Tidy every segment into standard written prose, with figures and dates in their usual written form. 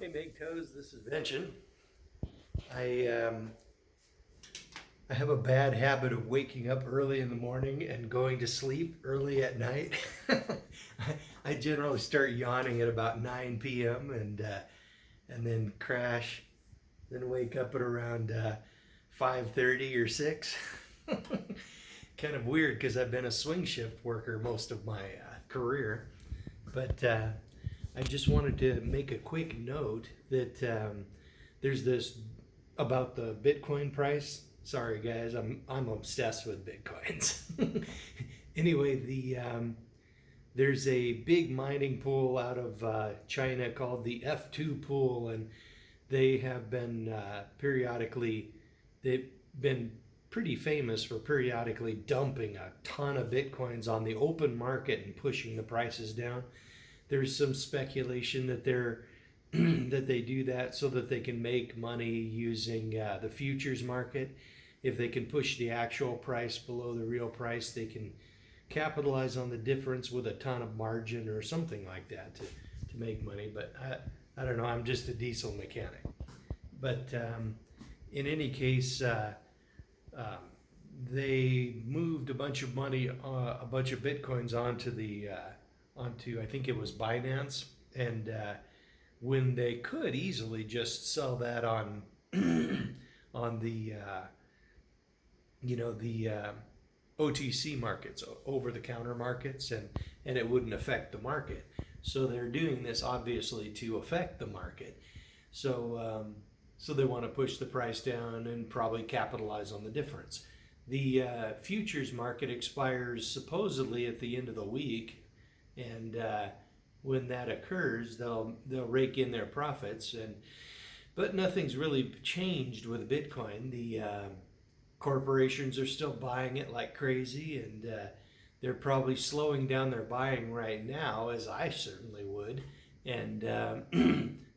Hey MGTOWs, this is Vincent. I have a bad habit of waking up early in the morning and going to sleep early at night. I generally start yawning at about 9 p.m. and then crash, then wake up at around 5:30 or 6. Kind of weird because I've been a swing shift worker most of my career, but I just wanted to make a quick note that there's this about the Bitcoin price. Sorry, guys, I'm obsessed with Bitcoins. Anyway, there's a big mining pool out of China called the F2 pool, and they have been they've been pretty famous for periodically dumping a ton of Bitcoins on the open market and pushing the prices down. There's some speculation that that they do that so that they can make money using the futures market. If they can push the actual price below the real price, they can capitalize on the difference with a ton of margin or something like that to make money. But I don't know, I'm just a diesel mechanic. But in any case, they moved a bunch of money, a bunch of Bitcoins onto I think it was Binance, and when they could easily just sell that on on the OTC markets, over the counter markets, and it wouldn't affect the market. So they're doing this obviously to affect the market. So they want to push the price down and probably capitalize on the difference. The futures market expires supposedly at the end of the week, and when that occurs, they'll rake in their profits. But nothing's really changed with Bitcoin. The corporations are still buying it like crazy, and they're probably slowing down their buying right now, as I certainly would, and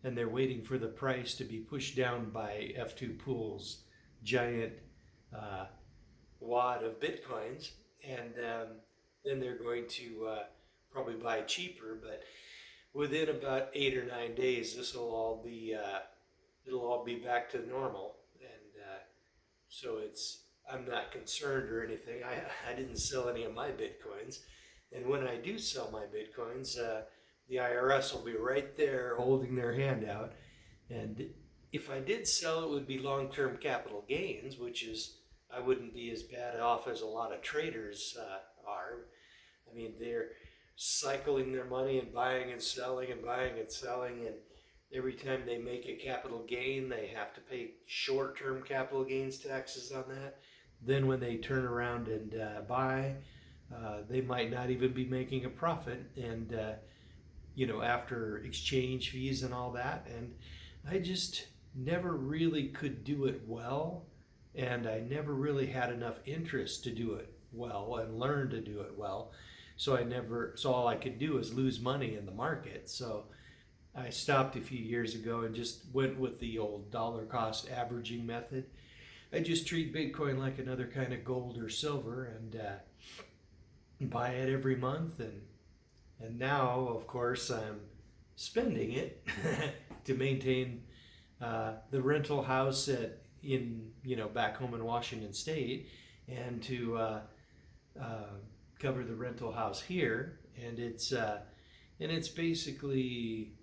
and they're waiting for the price to be pushed down by F2 Pool's giant wad of Bitcoins, and then they're going to probably buy cheaper. But within about 8 or 9 days, this will all be it'll all be back to normal, and so I'm not concerned or anything. I didn't sell any of my Bitcoins, and when I do sell my Bitcoins, the IRS will be right there holding their hand out, and if I did sell, it would be long-term capital gains, which is I wouldn't be as bad off as a lot of traders are. I mean, they're cycling their money and buying and selling and buying and selling, and every time they make a capital gain, they have to pay short-term capital gains taxes on that. Then when they turn around and buy, they might not even be making a profit, and after exchange fees and all that. And I just never really could do it well, and I never really had enough interest to do it well and learn to do it well. So all I could do is lose money in the market. So I stopped a few years ago and just went with the old dollar cost averaging method. I just treat Bitcoin like another kind of gold or silver, and buy it every month. And now, of course, I'm spending it to maintain the rental house back home in Washington State, and to cover the rental house here. And it's basically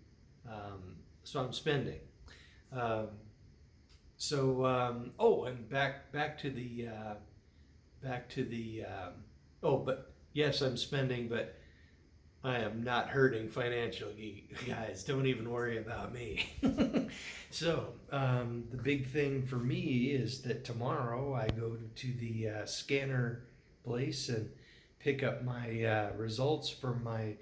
so I'm spending. And but yes, I'm spending, but I am not hurting financially, guys. Don't even worry about me. So the big thing for me is that tomorrow I go to the scanner place and pick up my results from my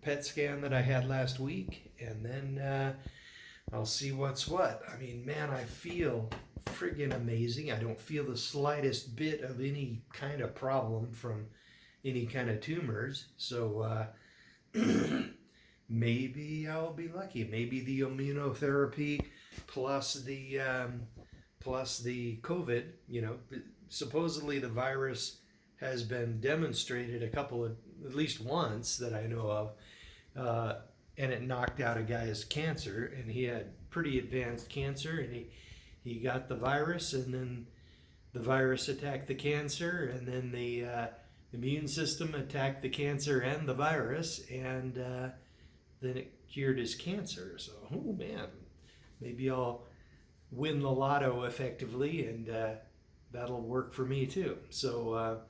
PET scan that I had last week, and then I'll see what's what. I mean, man, I feel friggin' amazing. I don't feel the slightest bit of any kind of problem from any kind of tumors. So maybe I'll be lucky. Maybe the immunotherapy plus the COVID. Supposedly the virus has been demonstrated at least once that I know of, and it knocked out a guy's cancer, and he had pretty advanced cancer, and he got the virus, and then the virus attacked the cancer, and then the immune system attacked the cancer and the virus, and then it cured his cancer. So, oh man, maybe I'll win the lotto effectively, and that'll work for me too. So,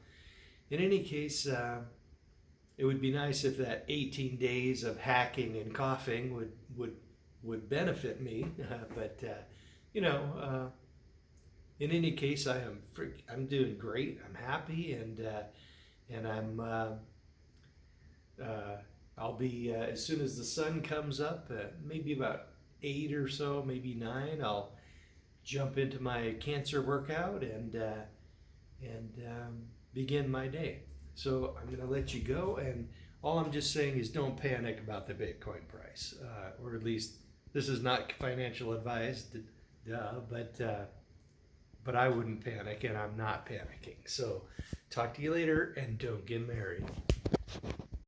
in any case, it would be nice if that 18 days of hacking and coughing would benefit me. But you know, in any case, I'm doing great. I'm happy, and I'll be as soon as the sun comes up, maybe about 8 or so, maybe 9. I'll jump into my cancer workout and begin my day. So I'm going to let you go, and all I'm just saying is don't panic about the Bitcoin price, or at least this is not financial advice, but I wouldn't panic, and I'm not panicking. So talk to you later, and don't get married.